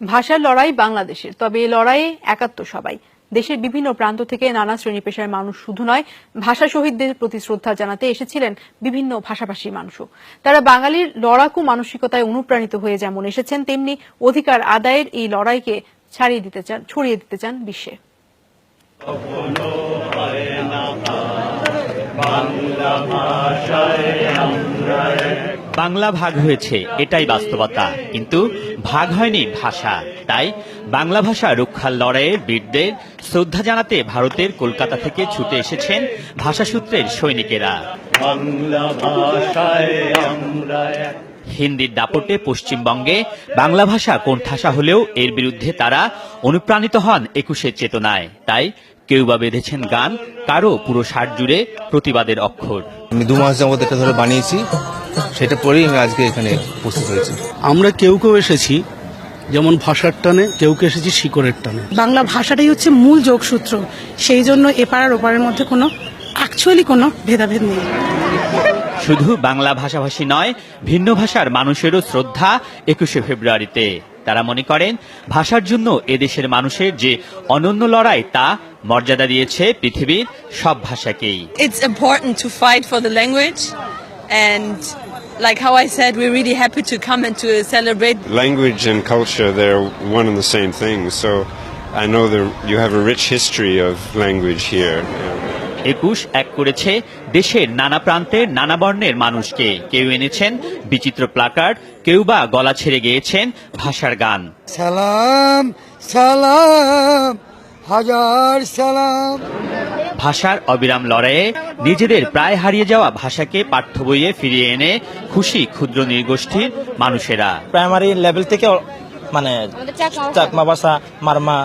ভাষার লড়াই বাংলাদেশের, তবে এই লড়াইয়ে একাত্ম সবাই। দেশের বিভিন্ন প্রান্ত থেকে নানা শ্রেণী পেশার মানুষ শুধু নয়, ভাষা শহীদদের প্রতি শ্রদ্ধা জানাতে এসেছিলেন বিভিন্ন ভাষাভাষীর মানুষও। তারা বাঙালির লড়াকু মানসিকতায় অনুপ্রাণিত হয়ে যেমন এসেছেন, তেমনি অধিকার আদায়ের এই লড়াইকে ছড়িয়ে দিতে চান বিশ্বে। বাংলা ভাগ হয়েছে, এটাই বাস্তবতা, কিন্তু ভাগ হয়নি ভাষা। তাই বাংলা ভাষা রক্ষার লড়াইয়ে বীরদের শ্রদ্ধা জানাতে ভারতের কলকাতা থেকে ছুটে এসেছেন ভাষাসূত্রের সৈনিকেরা। হিন্দির দাপটে পশ্চিমবঙ্গে বাংলা ভাষা কোণঠাসা হলেও এর বিরুদ্ধে তারা অনুপ্রাণিত হন ২১শে চেতনায়। তাই কেউ বা বেঁধেছেন গান, কারো পুরো ষাট জুড়ে প্রতিবাদের অক্ষর। আমি 2 মাস যাবত এটা ধরে বানিয়েছি, সেটা পরেই আমি আজকে এখানে উপস্থিত হয়েছি। আমরা কেউ এসেছি যেমন ভাষার টানে, কেউ এসেছি শিকড়ের টানে। বাংলা ভাষাটাই হচ্ছে মূল যোগসূত্র, সেই জন্য এপাড়ার ওপারের মধ্যে কোনো ভেদাভেদ নেই। শুধু বাংলা ভাষাভাষী নয়, ভিন্ন ভাষার মানুষেরও শ্রদ্ধা ২১শে ফেব্রুয়ারিতে। তারা মনে করেন ভাষার জন্য এদেশের মানুষের যে অনন্য লড়াই, তা মর্যাদা দিয়েছে পৃথিবীর সব ভাষাকেই। It's important to fight for the language, and like how I said, we're really happy to come and to celebrate. Language and culture, they're one and the same thing. So I know that you have a rich history of language here. ২১ এক করেছে দেশের নানা প্রান্তের নানা বর্ণের মানুষকে। কেউ এনেছেন বিচিত্র প্লাকার্ড, কেউ বা গলা ছেড়ে গেয়েছেন ভাষার গান। সালাম সালাম হাজার সালাম। ভাষার অবিরাম লড়াইয়ে নিজেদের প্রায় হারিয়ে যাওয়া ভাষাকে পাঠ্য বইয়ে ফিরিয়ে এনে খুশি ক্ষুদ্র নৃগোষ্ঠীর মানুষেরা। প্রাইমারি লেভেল থেকে মানে চাকমা ভাষা, মারমা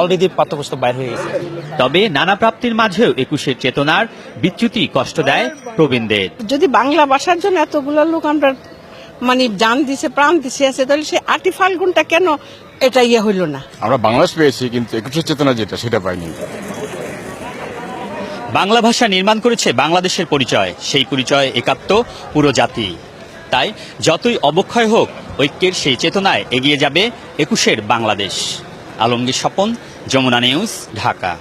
অলরেডি পাঠ্যপুস্তক বাইর হয়ে গেছে। তবে নানা প্রাপ্তির মাঝেও ২১শে চেতনার বিচ্যুতি কষ্ট দেয় প্রবীণদের। যদি বাংলা ভাষার জন্য এতগুলো লোক আমরা জান দিছে, প্রাণ দিছে আছে, তাহলে সে আটি ফাল্গুনটা কেন এটা হইল না? আমরা বাংলাদেশ পেয়েছি, কিন্তু ২১শে চেতনা যেটা, সেটা পাইনি। বাংলা ভাষা নির্মাণ করেছে বাংলাদেশের পরিচয়, সেই পরিচয় একাত্ম পুরো জাতি। তাই যতই অবক্ষয় হোক, ঐক্যের সেই চেতনায় এগিয়ে যাবে ২১শের বাংলাদেশ। আলমগীর স্বপন, যমুনা নিউজ, ঢাকা।